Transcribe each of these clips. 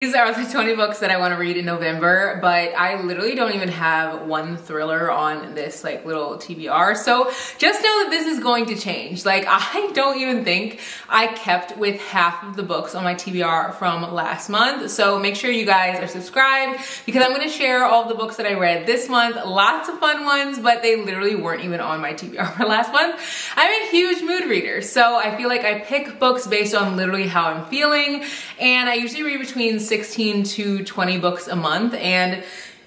These are the 20 books that I want to read in November, but I literally don't even have one thriller on this like little TBR. So just know that this is going to change. Like, I don't even think I kept with half of the books on my TBR from last month. So make sure you guys are subscribed because I'm going to share all the books that I read this month. Lots of fun ones, but they literally weren't even on my TBR for last month. I'm a huge mood reader, so I feel like I pick books based on literally how I'm feeling, and I usually read between 16 to 20 books a month. And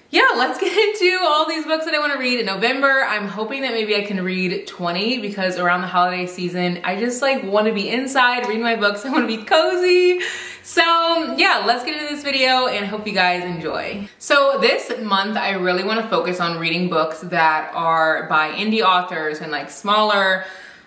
yeah, let's get into all these books that I want to read in November. I'm hoping that maybe I can read 20 because around the holiday season, I just like want to be inside reading my books. I want to be cozy. So yeah, let's get into this video and hope you guys enjoy. So this month, I really want to focus on reading books that are by indie authors and like smaller,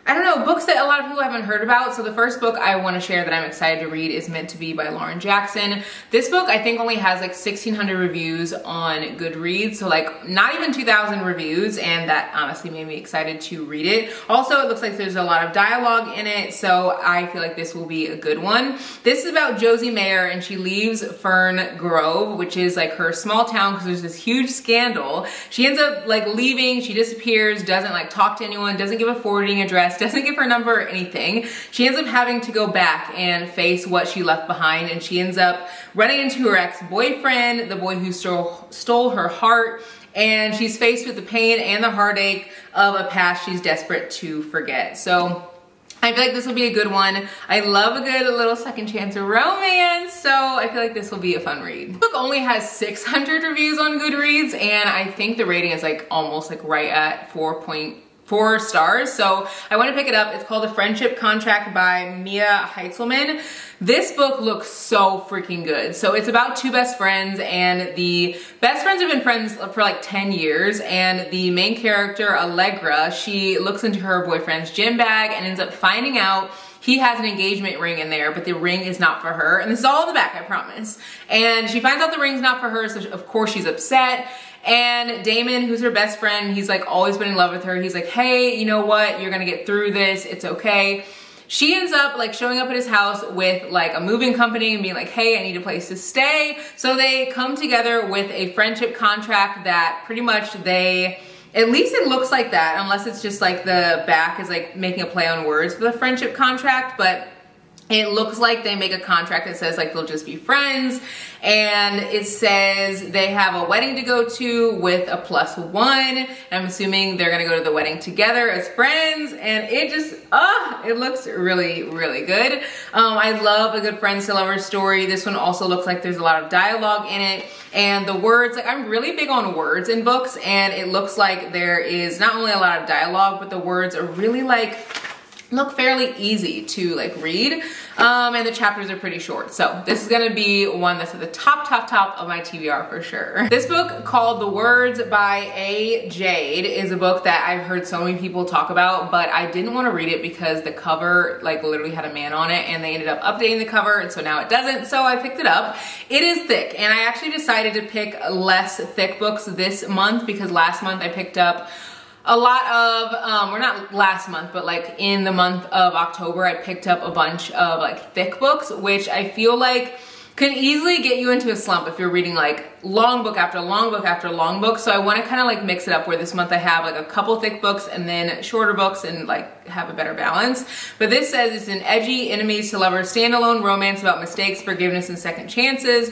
I don't know, books that a lot of people haven't heard about. So the first book I want to share that I'm excited to read is Meant to Be by Lauren Jackson. This book I think only has like 1,600 reviews on Goodreads, so like not even 2,000 reviews, and that honestly made me excited to read it. Also, it looks like there's a lot of dialogue in it, so I feel like this will be a good one. This is about Josie Mayer, and she leaves Fern Grove, which is like her small town, because there's this huge scandal. She ends up like leaving, she disappears, doesn't like talk to anyone, doesn't give a forwarding address, doesn't give her number or anything. She ends up having to go back and face what she left behind, and she ends up running into her ex-boyfriend, the boy who stole her heart, and she's faced with the pain and the heartache of a past she's desperate to forget. So I feel like this will be a good one. I love a good little second chance romance, so I feel like this will be a fun read. The book only has 600 reviews on Goodreads, and I think the rating is like almost like right at 4.4 stars, so I want to pick it up. It's called A Friendship Contract by Mia Heitzelman. This book looks so freaking good. So it's about two best friends, and the best friends have been friends for like 10 years, and the main character, Allegra, she looks into her boyfriend's gym bag and ends up finding out he has an engagement ring in there, but the ring is not for her. And this is all in the back, I promise. And she finds out the ring's not for her, so of course she's upset. And Damon, who's her best friend, he's like always been in love with her. He's like, hey, you know what? You're gonna get through this. It's okay. She ends up like showing up at his house with like a moving company and being like, hey, I need a place to stay. So they come together with a friendship contract that pretty much at least it looks like that, unless it's just like the back is like making a play on words for the friendship contract, but it looks like they make a contract that says like they'll just be friends, and it says they have a wedding to go to with a +1, and I'm assuming they're gonna go to the wedding together as friends, and it just, it looks really, really good. I love a good friends to lovers story. This one also looks like there's a lot of dialogue in it, and the words, like I'm really big on words in books, and it looks like there is not only a lot of dialogue, but the words are really like, look fairly easy to like read, and the chapters are pretty short. So this is gonna be one that's at the top of my TBR for sure. This book called The Words by A. Jade is a book that I've heard so many people talk about, but I didn't want to read it because the cover like literally had a man on it, and they ended up updating the cover, and so now it doesn't, so I picked it up. It is thick, and I actually decided to pick less thick books this month because last month I picked up a lot of, or not last month, but like in the month of October, I picked up a bunch of like thick books, which I feel like can easily get you into a slump if you're reading like long book after long book after long book. So I want to kind of like mix it up where this month I have like a couple thick books and then shorter books and like have a better balance. But this says it's an edgy enemies to lovers standalone romance about mistakes, forgiveness, and second chances.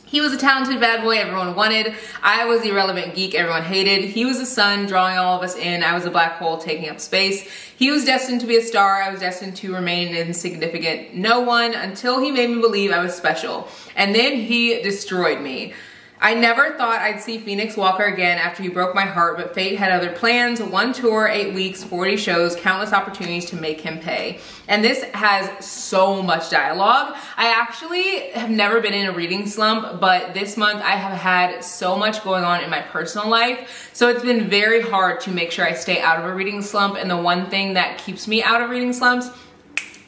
He was a talented bad boy everyone wanted. I was the irrelevant geek everyone hated. He was the sun drawing all of us in. I was a black hole taking up space. He was destined to be a star. I was destined to remain an insignificant no one until he made me believe I was special. And then he destroyed me. I never thought I'd see Phoenix Walker again after he broke my heart, but fate had other plans. 1 tour, 8 weeks, 40 shows, countless opportunities to make him pay. And this has so much dialogue. I actually have never been in a reading slump, but this month I have had so much going on in my personal life. So it's been very hard to make sure I stay out of a reading slump. And the one thing that keeps me out of reading slumps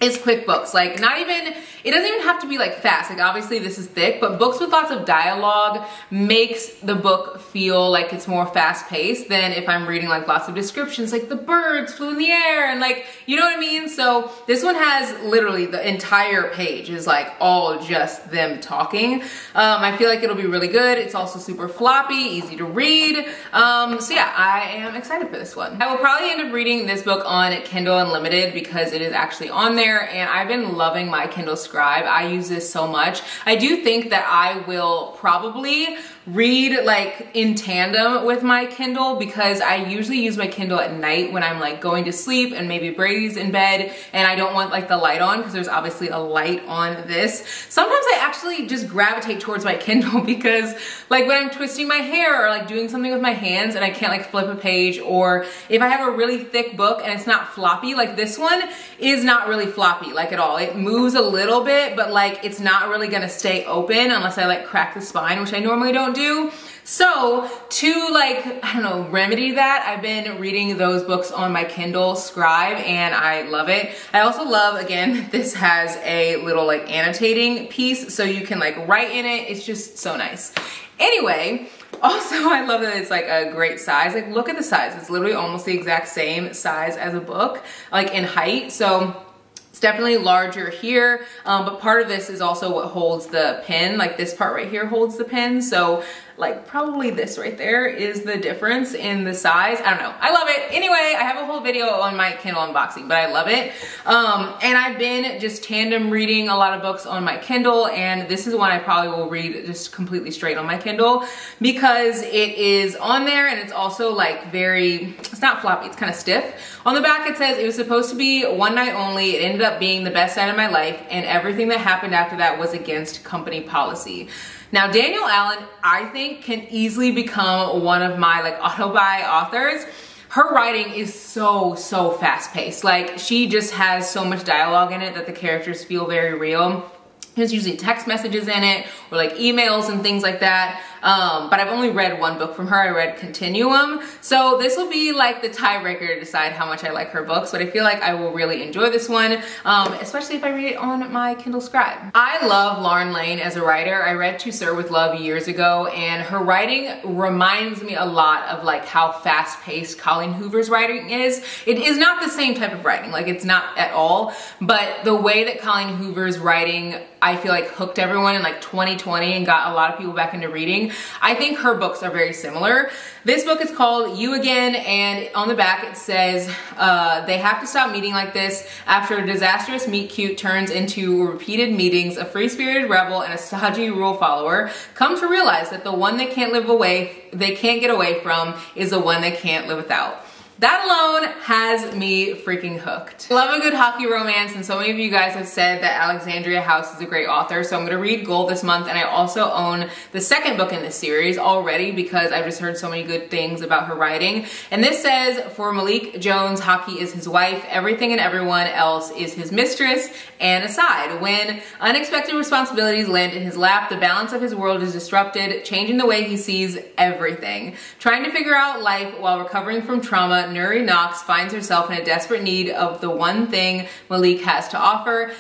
is quick books. Like not even, it doesn't even have to be like fast. Like obviously this is thick, but books with lots of dialogue makes the book feel like it's more fast paced than if I'm reading like lots of descriptions, like the birds flew in the air and like, you know what I mean? So this one has literally the entire page is like all just them talking. I feel like it'll be really good. It's also super floppy, easy to read. So yeah, I am excited for this one. I will probably end up reading this book on Kindle Unlimited because it is actually on there. And I've been loving my Kindle Scribe. I use this so much. I do think that I will probably read like in tandem with my Kindle because I usually use my Kindle at night when I'm like going to sleep and maybe Brady's in bed and I don't want like the light on because there's obviously a light on this. Sometimes I actually just gravitate towards my Kindle because like when I'm twisting my hair or like doing something with my hands and I can't like flip a page, or if I have a really thick book and it's not floppy, like this one is not really floppy like at all. It moves a little bit, but like it's not really gonna stay open unless I like crack the spine, which I normally don't do. So to like, I don't know, remedy that, I've been reading those books on my Kindle Scribe and I love it. I also love, again, this has a little like annotating piece so you can like write in it. It's just so nice. Anyway, also I love that it's like a great size. Like look at the size. It's literally almost the exact same size as a book, like in height. So it's definitely larger here, but part of this is also what holds the pen. Like this part right here holds the pen. So like probably this right there is the difference in the size. I don't know. I love it. Anyway, I have a whole video on my Kindle unboxing, but I love it. And I've been just tandem reading a lot of books on my Kindle, and this is one I probably will read just completely straight on my Kindle because it is on there and it's also like very, it's not floppy, it's kind of stiff. On the back it says it was supposed to be one night only. It ended up being the best night of my life, and everything that happened after that was against company policy. Now, Danielle Allen, I think, can easily become one of my like auto-buy authors. Her writing is so fast paced. Like she just has so much dialogue in it that the characters feel very real. There's usually text messages in it or like emails and things like that. But I've only read one book from her. I read Continuum. So this will be like the tiebreaker to decide how much I like her books, but I feel like I will really enjoy this one, especially if I read it on my Kindle Scribe. I love Lauren Lane as a writer. I read To Sir With Love years ago, and her writing reminds me a lot of like how fast-paced Colleen Hoover's writing is. It is not the same type of writing, like it's not at all, but the way that Colleen Hoover's writing, I feel like hooked everyone in like 2020 and got a lot of people back into reading. I think her books are very similar. This book is called You Again, and on the back it says, they have to stop meeting like this. After a disastrous meet cute turns into repeated meetings, a free-spirited rebel and a stodgy rule follower come to realize that the one they can't get away from is the one they can't live without. That alone has me freaking hooked. I love a good hockey romance, and so many of you guys have said that Alexandria House is a great author, so I'm gonna read Gold this month, and I also own the second book in this series already because I've just heard so many good things about her writing. And this says, for Malik Jones, hockey is his wife, everything and everyone else is his mistress, and aside. When unexpected responsibilities land in his lap, the balance of his world is disrupted, changing the way he sees everything. Trying to figure out life while recovering from trauma, Nuri Knox finds herself in a desperate need of the one thing Malik has to offer.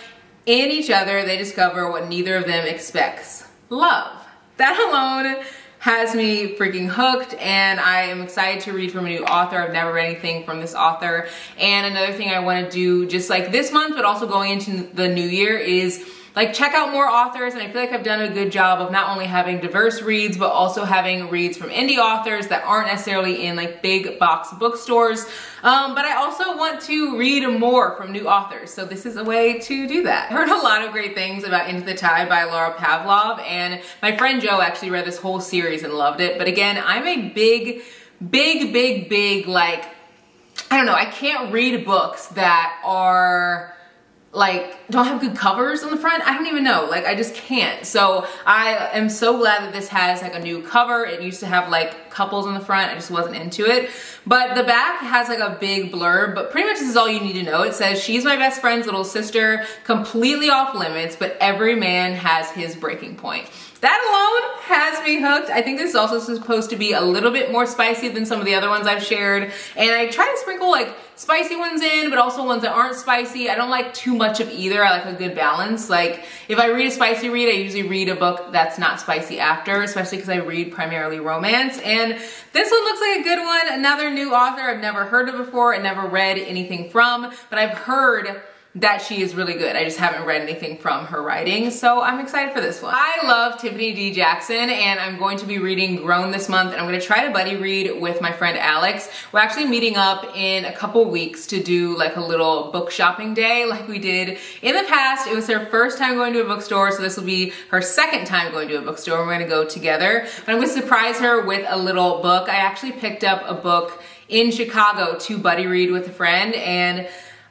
In each other, they discover what neither of them expects: love. That alone has me freaking hooked, and I am excited to read from a new author. I've never read anything from this author. And another thing I want to do just like this month, but also going into the new year, is like check out more authors, and I feel like I've done a good job of not only having diverse reads, but also having reads from indie authors that aren't necessarily in like big box bookstores. But I also want to read more from new authors, so this is a way to do that. I heard a lot of great things about Into the Tide by Laura Pavlov, and my friend Joe actually read this whole series and loved it. But again, I'm a big, like, I don't know, I can't read books that are like don't have good covers on the front. I don't even know, like I just can't. So I am so glad that this has like a new cover. It used to have like couples on the front. I just wasn't into it. But the back has like a big blurb, but pretty much this is all you need to know. It says, she's my best friend's little sister, completely off limits, but every man has his breaking point. That alone has me hooked. I think this is also supposed to be a little bit more spicy than some of the other ones I've shared. And I try to sprinkle like spicy ones in, but also ones that aren't spicy. I don't like too much of either. I like a good balance. Like if I read a spicy read, I usually read a book that's not spicy after, especially because I read primarily romance. And this one looks like a good one. Another new author I've never heard of before and never read anything from, but I've heard that she is really good. I just haven't read anything from her writing, so I'm excited for this one. I love Tiffany D. Jackson, and I'm going to be reading Groan this month, and I'm gonna try to buddy read with my friend Alex. We're actually meeting up in a couple weeks to do like a little book shopping day like we did in the past. It was her first time going to a bookstore, so this will be her second time going to a bookstore. We're gonna go together, but I'm gonna surprise her with a little book. I actually picked up a book in Chicago to buddy read with a friend, and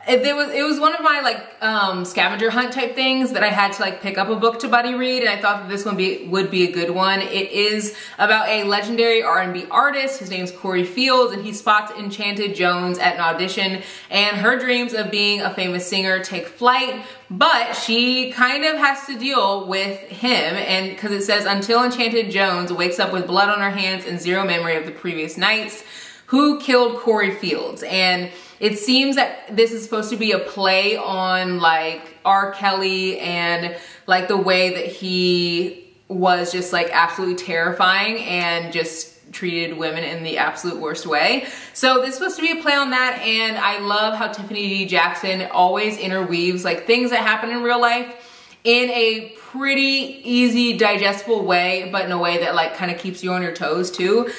it was one of my like scavenger hunt type things that I had to like pick up a book to buddy read, and I thought that this one would be a good one. It is about a legendary R&B artist. His name's Corey Fields, and he spots Enchanted Jones at an audition, and her dreams of being a famous singer take flight, but she kind of has to deal with him, and because it says, until Enchanted Jones wakes up with blood on her hands and zero memory of the previous nights, who killed Corey Fields? And it seems that this is supposed to be a play on like R. Kelly and like the way that he was just like absolutely terrifying and just treated women in the absolute worst way. So this is supposed to be a play on that, and I love how Tiffany D. Jackson always interweaves like things that happen in real life in a pretty easy, digestible way, but in a way that like kind of keeps you on your toes too.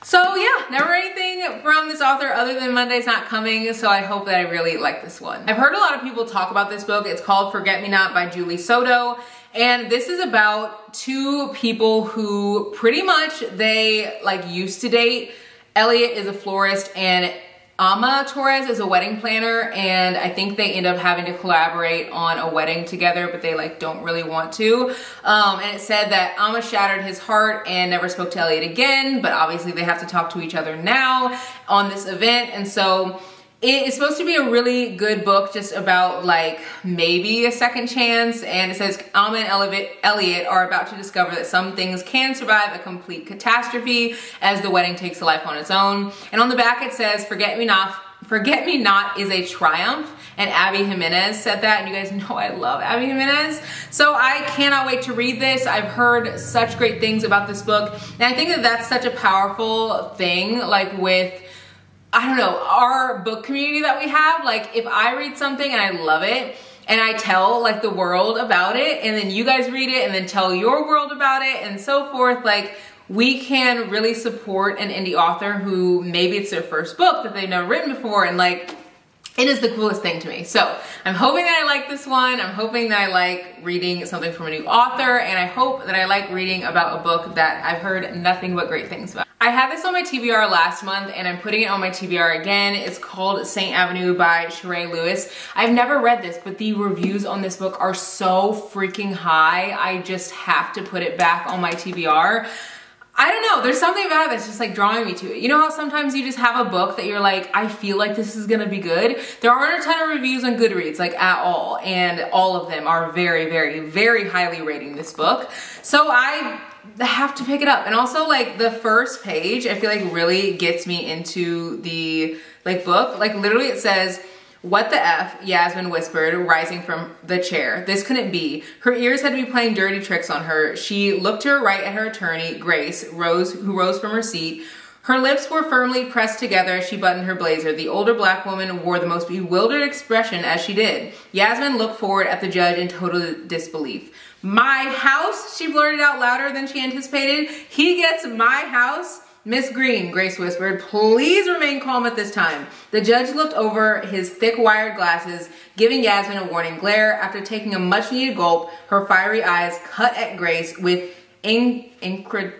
So yeah, never anything from this author other than Monday's Not Coming, so I hope that I really like this one. I've heard a lot of people talk about this book. It's called Forget Me Not by Julie Soto, and this is about two people who pretty much they like used to date. Elliot is a florist and Ama Torres is a wedding planner, and I think they end up having to collaborate on a wedding together, but they like don't really want to. And it said that Ama shattered his heart and never spoke to Elliot again, but obviously they have to talk to each other now on this event. And so it is supposed to be a really good book just about like maybe a second chance, and it says Ama and Elliot are about to discover that some things can survive a complete catastrophe as the wedding takes a life on its own. And on the back it says, Forget Me Not is a triumph, and Abby Jimenez said that, and you guys know I love Abby Jimenez. So I cannot wait to read this. I've heard such great things about this book, and I think that that's such a powerful thing, like with, I don't know, our book community that we have. Like if I read something and I love it and I tell like the world about it, and then you guys read it and then tell your world about it and so forth, like we can really support an indie author who maybe it's their first book that they've never written before, and like it is the coolest thing to me. So I'm hoping that I like this one. I'm hoping that I like reading something from a new author, and I hope that I like reading about a book that I've heard nothing but great things about. I had this on my TBR last month, and I'm putting it on my TBR again. It's called St. Avenue by Sheree Lewis. I've never read this, but the reviews on this book are so freaking high. I just have to put it back on my TBR. I don't know, there's something about it that's just like drawing me to it. You know how sometimes you just have a book that you're like, I feel like this is gonna be good? There aren't a ton of reviews on Goodreads, like at all, and all of them are very, very, very highly rating this book. So I have to pick it up. And also like the first page, I feel like really gets me into the like book. Like literally it says, "What the F," Yasmin whispered, rising from the chair. This couldn't be. Her ears had to be playing dirty tricks on her. She looked to her right at her attorney, Grace, who rose from her seat. Her lips were firmly pressed together as she buttoned her blazer. The older black woman wore the most bewildered expression as she did. Yasmin looked forward at the judge in total disbelief. "My house?" she blurted out louder than she anticipated. "He gets my house?" "Miss Green," Grace whispered, "please remain calm at this time." The judge looked over his thick wired glasses, giving Yasmin a warning glare. After taking a much-needed gulp, her fiery eyes cut at Grace with incredulity?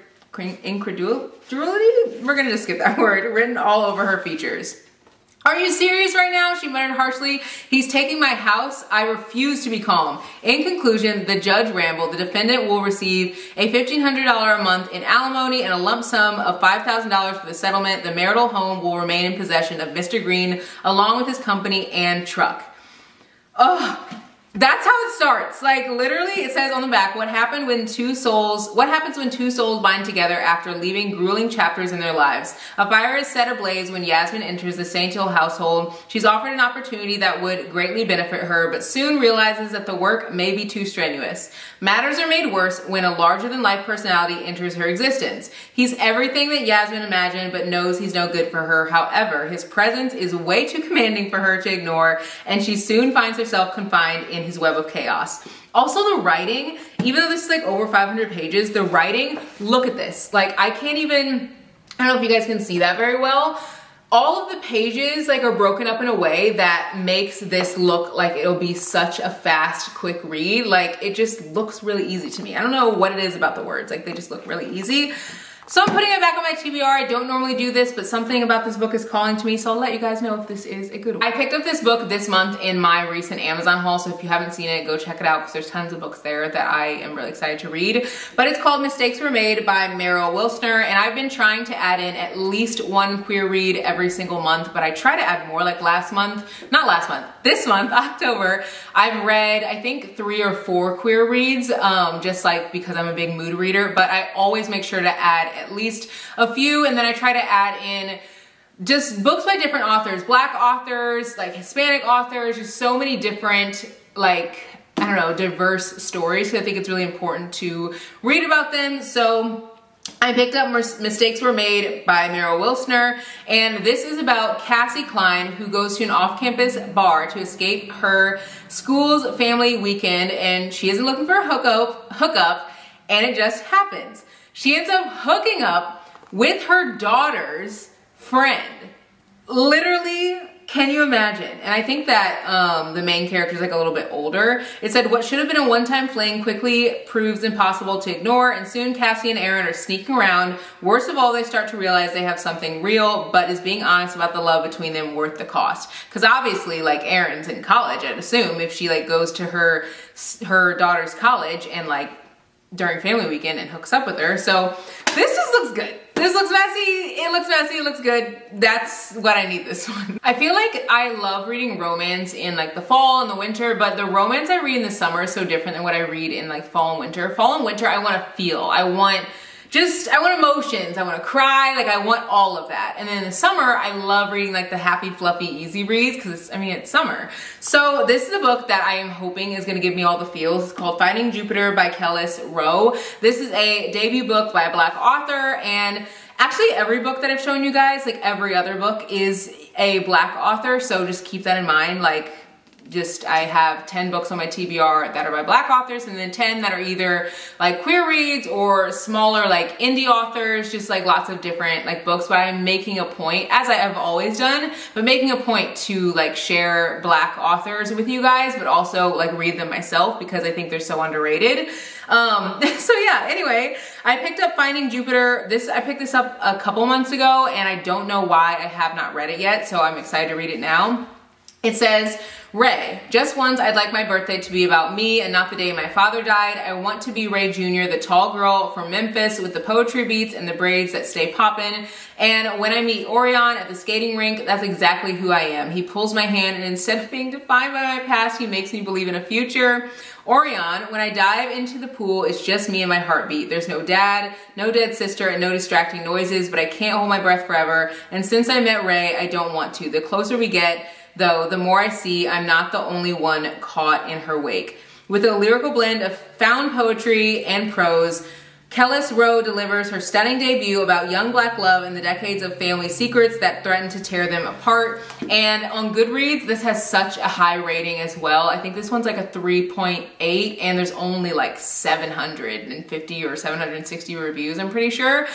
We're gonna just skip that word, written all over her features. "Are you serious right now?" she muttered harshly. "He's taking my house. I refuse to be calm." In conclusion, the judge rambled. The defendant will receive a $1,500 a month in alimony and a lump sum of $5,000 for the settlement. The marital home will remain in possession of Mr. Green, along with his company and truck. Oh, That's how it starts. Like literally it says on the back, what happens when two souls bind together after leaving grueling chapters in their lives. A fire is set ablaze when Yasmin enters the Saint Hill household. She's offered an opportunity that would greatly benefit her, but soon realizes that the work may be too strenuous. Matters are made worse when a larger-than-life personality enters her existence. He's everything that Yasmin imagined, but knows he's no good for her. However, his presence is way too commanding for her to ignore, and she soon finds herself confined in his web of chaos. Also the writing, even though this is like over 500 pages, the writing, look at this. Like I don't know if you guys can see that very well. All of the pages like are broken up in a way that makes this look like it'll be such a fast, quick read. Like it just looks really easy to me. I don't know what it is about the words, like they just look really easy. So I'm putting it back on my TBR. I don't normally do this, but something about this book is calling to me, so I'll let you guys know if this is a good one. I picked up this book this month in my recent Amazon haul, so if you haven't seen it, go check it out because there's tons of books there that I am really excited to read. But it's called Mistakes Were Made by Meryl Wilsner, and I've been trying to add in at least one queer read every single month, but I try to add more. Like this month, October, I've read, I think 3 or 4 queer reads, just like because I'm a big mood reader, but I always make sure to add at least a few, and then I try to add in just books by different authors, Black authors, like Hispanic authors, just so many different, like, I don't know, diverse stories. So I think it's really important to read about them. So I picked up Mistakes Were Made by Meryl Wilsner, and this is about Cassie Klein, who goes to an off-campus bar to escape her school's family weekend, and she isn't looking for a hookup, and it just happens. She ends up hooking up with her daughter's friend. Literally, can you imagine? And I think that the main character is like a little bit older. It said, what should have been a one-time fling quickly proves impossible to ignore, and soon Cassie and Aaron are sneaking around. Worst of all, they start to realize they have something real, but is being honest about the love between them worth the cost? Because obviously, like, Aaron's in college, I'd assume, if she like goes to her daughter's college and like during family weekend and hooks up with her. So this just looks good. This looks messy, it looks good. That's what I need this one. I feel like I love reading romance in like the fall and the winter, but the romance I read in the summer is so different than what I read in like fall and winter. Fall and winter, I want to feel. I want emotions, I want to cry, like I want all of that. And then in the summer, I love reading like the happy, fluffy, easy reads because it's summer. So this is a book that I am hoping is going to give me all the feels. It's called Finding Jupiter by Kellis Rowe. This is a debut book by a Black author, and actually every book that I've shown you guys, like every other book, is a Black author, so just keep that in mind. Like, I have 10 books on my TBR that are by Black authors, and then 10 that are either like queer reads or smaller like indie authors, just like lots of different like books. But I'm making a point, as I have always done, but making a point to like share Black authors with you guys, but also like read them myself because I think they're so underrated. So yeah, anyway, I picked up Finding Jupiter. I picked this up a couple months ago, and I don't know why I have not read it yet, so I'm excited to read it now. It says, Ray, just once I'd like my birthday to be about me and not the day my father died. I want to be Ray Jr., the tall girl from Memphis with the poetry beats and the braids that stay poppin'. And when I meet Orion at the skating rink, that's exactly who I am. He pulls my hand, and instead of being defined by my past, he makes me believe in a future. Orion, when I dive into the pool, it's just me and my heartbeat. There's no dad, no dead sister, and no distracting noises, but I can't hold my breath forever. And since I met Ray, I don't want to. The closer we get, though, the more I see I'm not the only one caught in her wake. With a lyrical blend of found poetry and prose, Kellis Rowe delivers her stunning debut about young Black love and the decades of family secrets that threaten to tear them apart. And on Goodreads, this has such a high rating as well. I think this one's like a 3.8, and there's only like 750 or 760 reviews, I'm pretty sure,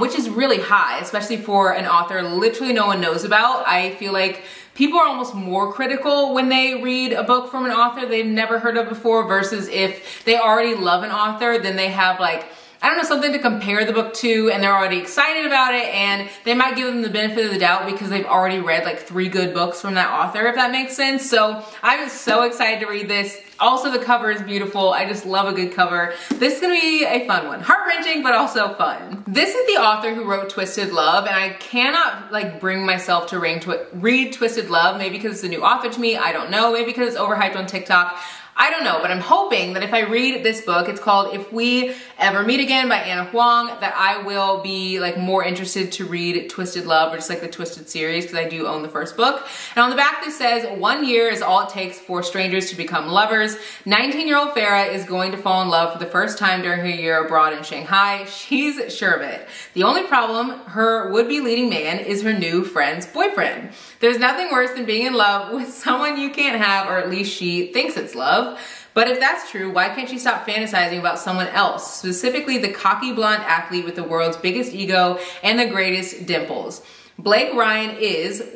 which is really high, especially for an author literally no one knows about. I feel like people are almost more critical when they read a book from an author they've never heard of before, versus if they already love an author, then they have like, I don't know, something to compare the book to, and they're already excited about it, and they might give them the benefit of the doubt because they've already read like 3 good books from that author, if that makes sense. So I'm so excited to read this. Also, the cover is beautiful. I just love a good cover. This is gonna be a fun one. Heart-wrenching, but also fun. This is the author who wrote Twisted Love, and I cannot like bring myself to read Twisted Love, maybe because it's a new author to me, I don't know, maybe because it's overhyped on TikTok. I don't know, but I'm hoping that if I read this book, it's called If We Ever Meet Again by Anna Huang, that I will be like more interested to read Twisted Love, or just like the Twisted series, because I do own the first book. And on the back this says, 1 year is all it takes for strangers to become lovers. 19-year-old Farah is going to fall in love for the first time during her year abroad in Shanghai. She's sure of it. The only problem, her would-be leading man is her new friend's boyfriend. There's nothing worse than being in love with someone you can't have, or at least she thinks it's love. But if that's true, why can't she stop fantasizing about someone else, specifically the cocky blonde athlete with the world's biggest ego and the greatest dimples? Blake Ryan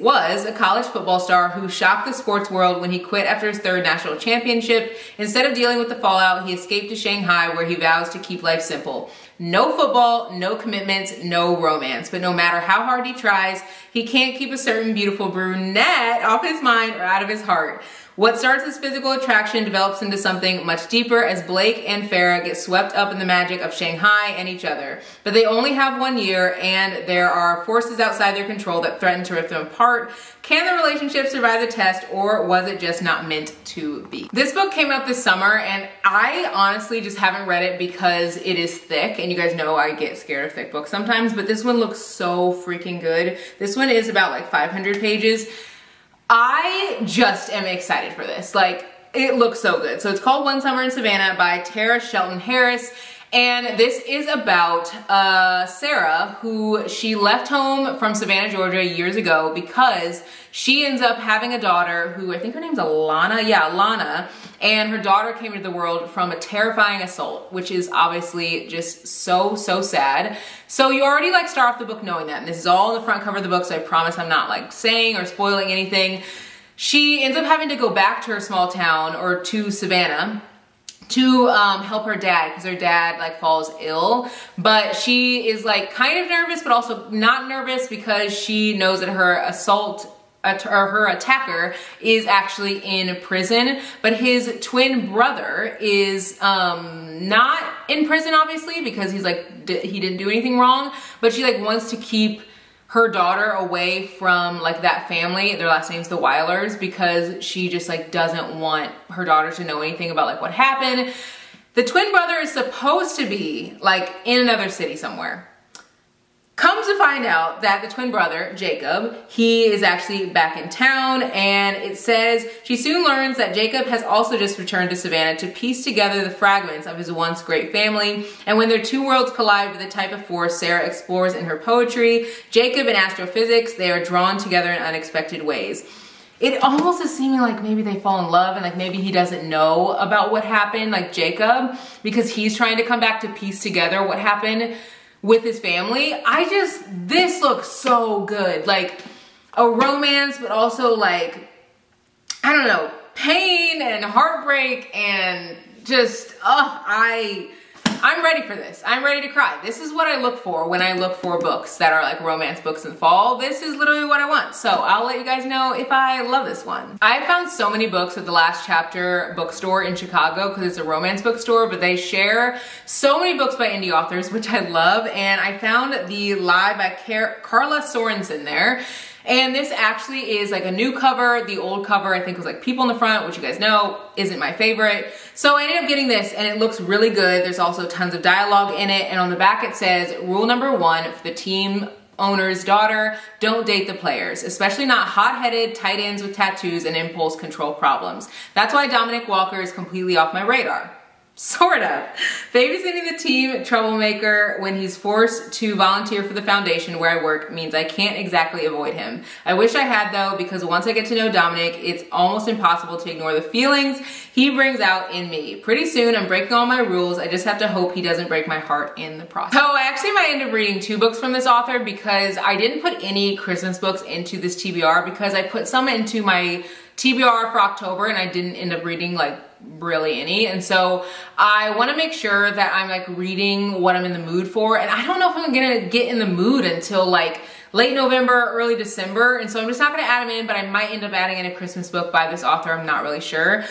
was a college football star who shocked the sports world when he quit after his 3rd national championship. Instead of dealing with the fallout, he escaped to Shanghai, where he vows to keep life simple. No football, no commitments, no romance. But no matter how hard he tries, he can't keep a certain beautiful brunette off his mind or out of his heart. What starts as physical attraction develops into something much deeper as Blake and Farah get swept up in the magic of Shanghai and each other. But they only have 1 year, and there are forces outside their control that threaten to rip them apart. Can the relationship survive the test, or was it just not meant to be? This book came out this summer, and I honestly just haven't read it because it is thick, and you guys know I get scared of thick books sometimes, but this one looks so freaking good. This one is about like 500 pages. I just am excited for this. Like, it looks so good. So it's called One Summer in Savannah by Tara Shelton Harris. And this is about Sarah, who she left home from Savannah, Georgia years ago because she ends up having a daughter who, I think her name's Alana. Yeah, Alana. And her daughter came into the world from a terrifying assault, which is obviously just so, so sad. So you already like start off the book knowing that. And this is all on the front cover of the book, so I promise I'm not like saying or spoiling anything. She ends up having to go back to her small town, or to Savannah, to help her dad, because her dad like falls ill. But she is like kind of nervous, but also not nervous, because she knows that her her attacker is actually in prison, but his twin brother is not in prison, obviously, because he's like, he didn't do anything wrong, but she like wants to keep her daughter away from like that family. Their last name's the Weilers, because she just like doesn't want her daughter to know anything about like what happened. The twin brother is supposed to be like in another city somewhere. Comes to find out that the twin brother, Jacob, he is actually back in town, and it says she soon learns that Jacob has also just returned to Savannah to piece together the fragments of his once great family. And when their two worlds collide with the type of force Sarah explores in her poetry, Jacob and astrophysics, they are drawn together in unexpected ways. It almost is seeming like maybe they fall in love, and like maybe he doesn't know about what happened, like Jacob, because he's trying to come back to piece together what happened with his family. This looks so good. Like a romance, but also like, I don't know, pain and heartbreak, and just, I'm ready for this. I'm ready to cry. This is what I look for when I look for books that are like romance books in the fall. This is literally what I want. So I'll let you guys know if I love this one. I found so many books at the Last Chapter bookstore in Chicago, because it's a romance bookstore, but they share so many books by indie authors, which I love. And I found the Lie by Carla Sorensen there. And this actually is like a new cover. The old cover, I think, was like people in the front, which you guys know isn't my favorite. So I ended up getting this, and it looks really good. There's also tons of dialogue in it. And on the back it says, rule number 1 for the team owner's daughter, don't date the players, especially not hot-headed tight ends with tattoos and impulse control problems. That's why Dominic Walker is completely off my radar. Sort of. Babysitting the team troublemaker when he's forced to volunteer for the foundation where I work means I can't exactly avoid him. I wish I had, though, because once I get to know Dominic, it's almost impossible to ignore the feelings he brings out in me. Pretty soon, I'm breaking all my rules. I just have to hope he doesn't break my heart in the process. So I actually might end up reading 2 books from this author, because I didn't put any Christmas books into this TBR, because I put some into my TBR for October, and I didn't end up reading like really any. And so I want to make sure that I'm like reading what I'm in the mood for, and I don't know if I'm gonna get in the mood until like late November, early December, and so I'm just not gonna add them in, but I might end up adding in a Christmas book by this author. I'm not really sure.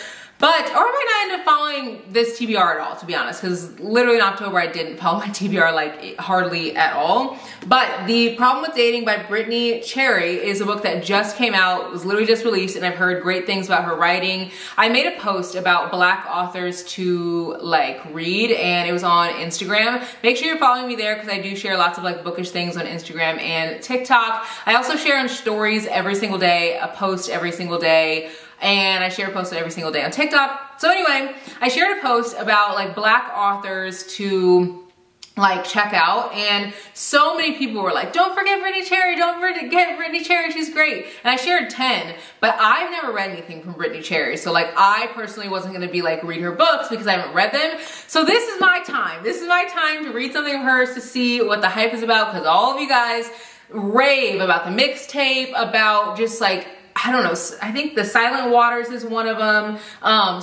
But, or I might not end up following this TBR at all, to be honest, because literally in October I didn't follow my TBR like hardly at all. But The Problem with Dating by Brittany Cherry is a book that just came out, was literally just released, and I've heard great things about her writing. I made a post about Black authors to like read, and it was on Instagram. Make sure you're following me there because I do share lots of like bookish things on Instagram and TikTok. I also share on stories every single day, a post every single day, and I share a post every single day on TikTok. So anyway, I shared a post about like Black authors to like check out, and so many people were like, don't forget Brittany Cherry, don't forget Brittany Cherry, she's great. And I shared 10, but I've never read anything from Brittany Cherry. So like I personally wasn't gonna be like read her books because I haven't read them. So this is my time. This is my time to read something of hers to see what the hype is about, because all of you guys rave about the mixtape, about just like, I don't know, I think The Silent Waters is one of them.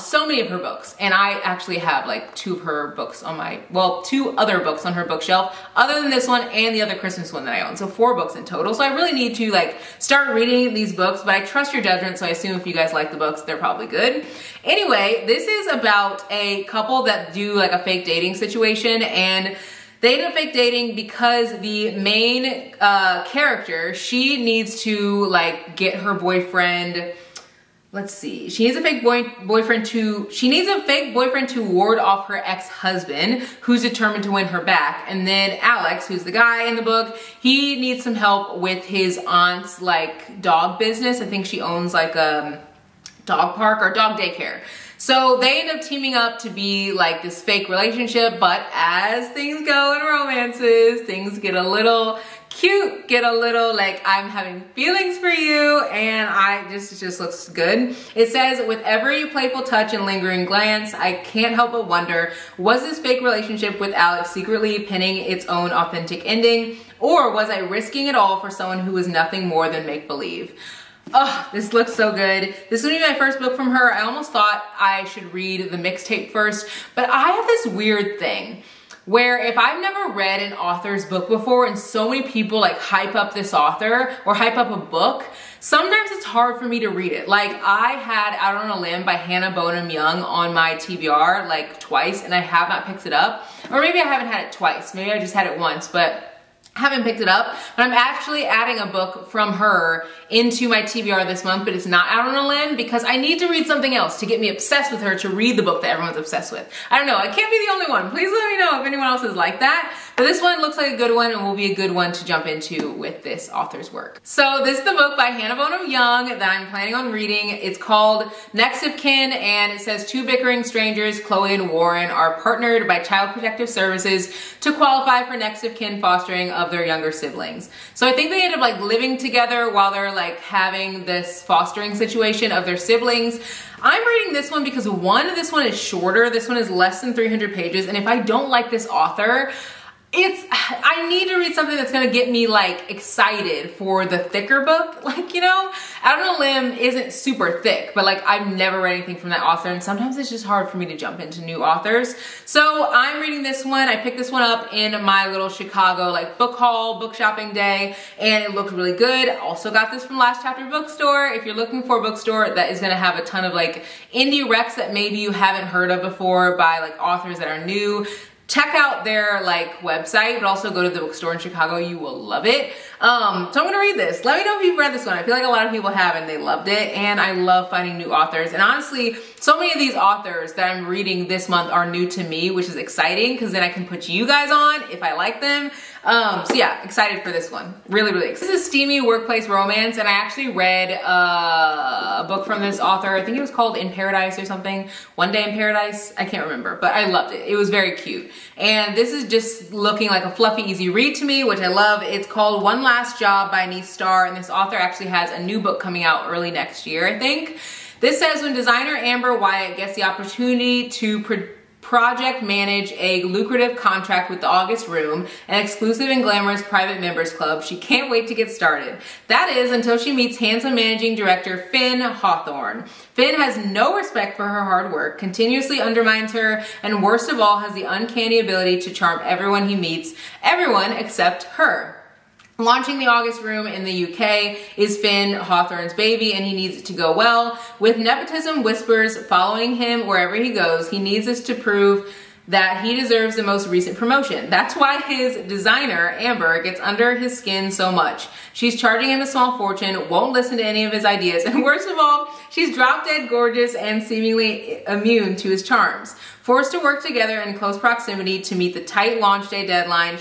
So many of her books. And I actually have like 2 of her books on my, well, 2 other books on her bookshelf, other than this one and the other Christmas one that I own. So 4 books in total. So I really need to like start reading these books, but I trust your judgment. So I assume if you guys like the books, they're probably good. Anyway, this is about a couple that do like a fake dating situation, and they end up fake dating because the main character, she needs to like get her boyfriend, let's see, she needs a fake boyfriend to ward off her ex-husband who's determined to win her back. And then Alex, who's the guy in the book, he needs some help with his aunt's like dog business. I think she owns like a dog park or dog daycare. So they end up teaming up to be like this fake relationship, but as things go in romances, things get a little cute, get a little like, I'm having feelings for you, and it just looks good. It says, with every playful touch and lingering glance, I can't help but wonder, was this fake relationship with Alex secretly pinning its own authentic ending, or was I risking it all for someone who was nothing more than make-believe? Oh, this looks so good. This is gonna be my first book from her. I almost thought I should read the mixtape first, but I have this weird thing where if I've never read an author's book before and so many people like hype up this author or hype up a book, sometimes it's hard for me to read it. Like I had Out on a Limb by Hannah Bonham Young on my TBR like twice, and I have not picked it up. Or maybe I haven't had it twice. Maybe I just had it once, but haven't picked it up. But I'm actually adding a book from her into my TBR this month, but it's not Out on a Limb because I need to read something else to get me obsessed with her, to read the book that everyone's obsessed with. I don't know, I can't be the only one. Please let me know if anyone else is like that. But this one looks like a good one and will be a good one to jump into with this author's work. So this is the book by Hannah Bonham Young that I'm planning on reading. It's called Nex of Kin, and it says 2 bickering strangers, Chloe and Warren, are partnered by Child Protective Services to qualify for Nex of Kin fostering of their younger siblings. So I think they end up like living together while they're like having this fostering situation of their siblings. I'm reading this one because this one is shorter. This one is less than 300 pages. And if I don't like this author, I need to read something that's gonna get me like excited for the thicker book. Like, you know, Out on a Limb isn't super thick, but like I've never read anything from that author, and sometimes it's just hard for me to jump into new authors. So I'm reading this one. I picked this one up in my little Chicago like book haul, book shopping day, and it looked really good. Also got this from Last Chapter Bookstore. If you're looking for a bookstore that is gonna have a ton of like indie recs that maybe you haven't heard of before by like authors that are new, check out their like website, but also go to the bookstore in Chicago. You will love it. So I'm gonna read this. Let me know if you've read this one. I feel like a lot of people have and they loved it, and I love finding new authors. And honestly, so many of these authors that I'm reading this month are new to me, which is exciting because then I can put you guys on if I like them. So yeah, excited for this one. Really, really excited. This is a steamy workplace romance, and I actually read a book from this author. I think it was called In Paradise or something. One Day in Paradise. I can't remember, but I loved it. It was very cute. And this is just looking like a fluffy, easy read to me, which I love. It's called One Last Job by Anise Starr, and this author actually has a new book coming out early next year, I think. This says, when designer Amber Wyatt gets the opportunity to project manage a lucrative contract with the August Room, an exclusive and glamorous private members club, she can't wait to get started. That is until she meets handsome managing director Finn Hawthorne. Finn has no respect for her hard work, continuously undermines her, and worst of all, has the uncanny ability to charm everyone he meets, everyone except her. Launching the August room in the UK is Finn Hawthorne's baby, and he needs it to go well. With nepotism whispers following him wherever he goes, he needs us to prove that he deserves the most recent promotion. That's why his designer, Amber, gets under his skin so much. She's charging him a small fortune, won't listen to any of his ideas, and worst of all, she's drop dead gorgeous and seemingly immune to his charms. Forced to work together in close proximity to meet the tight launch day deadline,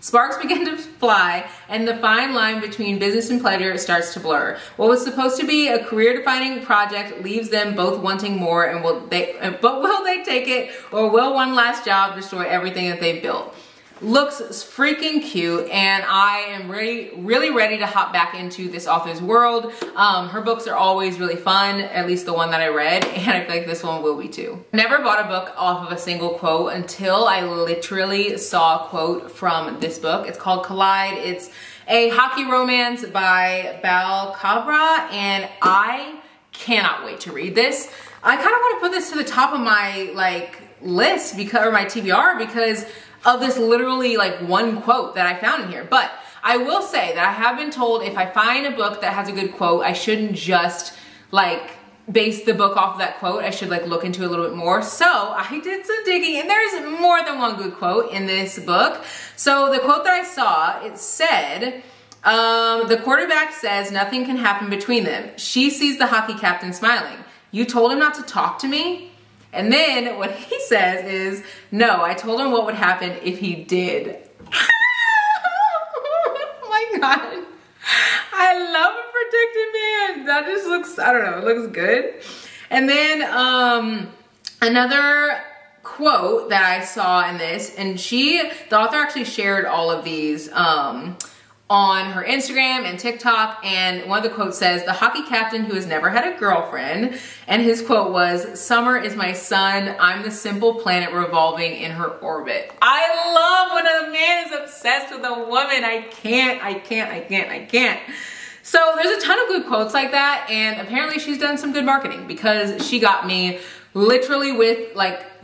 sparks begin to fly, and the fine line between business and pleasure starts to blur. What was supposed to be a career-defining project leaves them both wanting more, and will they take it, or will one last job destroy everything that they've built? Looks freaking cute, and I am really ready to hop back into this author's world. Her books are always really fun, at least the one that I read, and I feel like this one will be too. Never bought a book off of a single quote until I literally saw a quote from this book. It's called Collide. It's a hockey romance by Bal Cabra, and I cannot wait to read this. I kind of want to put this to the top of my list or my TBR because of this literally one quote that I found in here. But I will say that I have been told if I find a book that has a good quote, I shouldn't just base the book off of that quote. I should look into it a little bit more. So I did some digging, and there's more than one good quote in this book. So the quote that I saw, it said, the quarterback says nothing can happen between them. She sees the hockey captain smiling. You told him not to talk to me? And then what he says is, no, I told him what would happen if he did. Oh my God. I love a protected man. That just looks, I don't know, it looks good. And then another quote that I saw in this, and the author actually shared all of these on her Instagram and TikTok, and one of the quotes says, the hockey captain who has never had a girlfriend, and his quote was, summer is my sun, I'm the simple planet revolving in her orbit. I love when a man is obsessed with a woman. I can't. So there's a ton of good quotes like that, and apparently she's done some good marketing because she got me literally with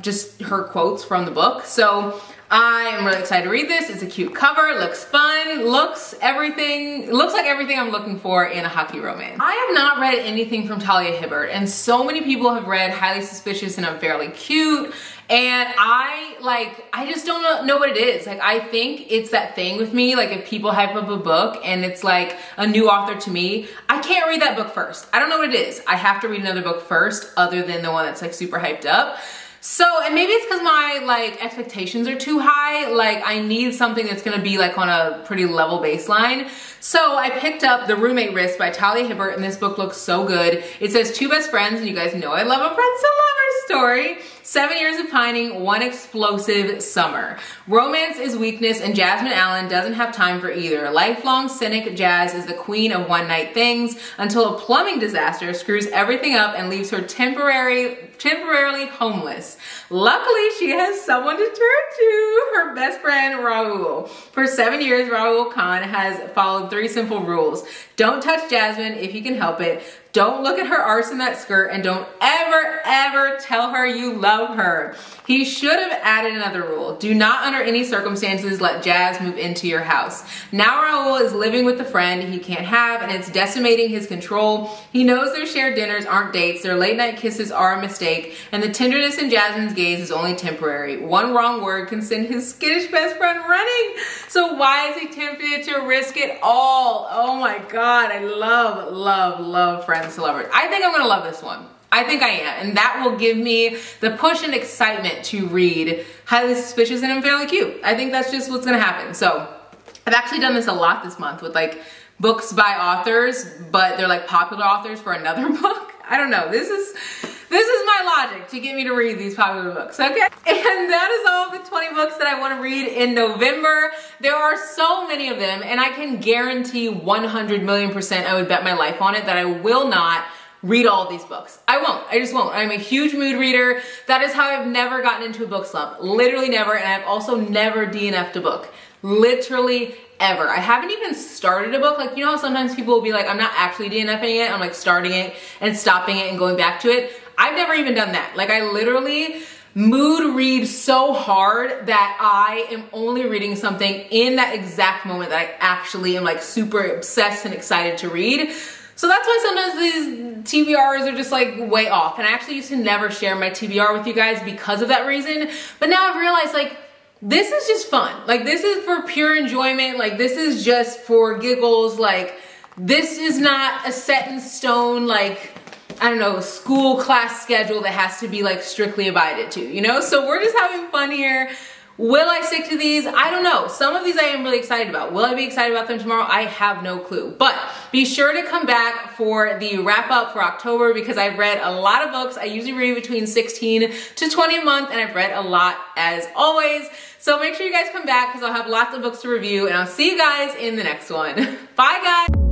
just her quotes from the book. So I am really excited to read this. It's a cute cover, looks fun, looks like everything I'm looking for in a hockey romance. I have not read anything from Talia Hibbert, and so many people have read Highly Suspicious and Unfairly Cute, and I just don't know what it is. I think it's that thing with me, if people hype up a book and it's a new author to me, I can't read that book first. I don't know what it is. I have to read another book first other than the one that's super hyped up. So, and maybe it's because my expectations are too high. I need something that's gonna be on a pretty level baseline. So I picked up The Roommate Risk by Talia Hibbert, and this book looks so good. It says two best friends, and you guys know I love a friends to lovers story. 7 years of pining, one explosive summer. Romance is weakness, and Jasmine Allen doesn't have time for either. Lifelong cynic Jazz is the queen of one-night things until a plumbing disaster screws everything up and leaves her temporarily homeless. Luckily, she has someone to turn to, her best friend, Raul. For 7 years, Raul Khan has followed 3 simple rules. Don't touch Jasmine if you can help it. Don't look at her arse in that skirt, and don't ever tell her you love her. He should have added another rule. Do not under any circumstances let Jazz move into your house. Now Raul is living with the friend he can't have, and it's decimating his control. He knows their shared dinners aren't dates, their late night kisses are a mistake, and the tenderness in Jasmine's gaze is only temporary. One wrong word can send his skittish best friend running. So why is he tempted to risk it all? Oh my God, I love Friends to Lovers. I think I'm gonna love this one. I think I am, and that will give me the push and excitement to read Highly Suspicious and Unfairly Cute. I think that's just what's gonna happen. So I've actually done this a lot this month with books by authors, but they're popular authors for another book. I don't know, this is my logic to get me to read these popular books, okay? And that is all the 20 books that I want to read in November. There are so many of them, and I can guarantee 100,000,000% I would bet my life on it that I will not read all of these books. I won't. I just won't. I'm a huge mood reader. That is how I've never gotten into a book slump. Literally never, and I've also never DNF'd a book. Literally ever. I haven't even started a book. You know how sometimes people will be I'm not actually DNFing it. I'm starting it and stopping it and going back to it. I've never even done that. I literally mood read so hard that I am only reading something in that exact moment that I actually am like super obsessed and excited to read. So that's why sometimes these TBRs are just like way off. And I actually used to never share my TBR with you guys because of that reason. But now I've realized like, this is just fun. Like this is for pure enjoyment. Like this is just for giggles. Like this is not a set in stone, like, I don't know, school class schedule that has to be like strictly abided to, you know? So we're just having fun here. Will I stick to these? I don't know. Some of these I am really excited about. Will I be excited about them tomorrow? I have no clue. But be sure to come back for the wrap up for October because I've read a lot of books. I usually read between 16 to 20 a month and I've read a lot as always. So make sure you guys come back because I'll have lots of books to review and I'll see you guys in the next one. Bye guys.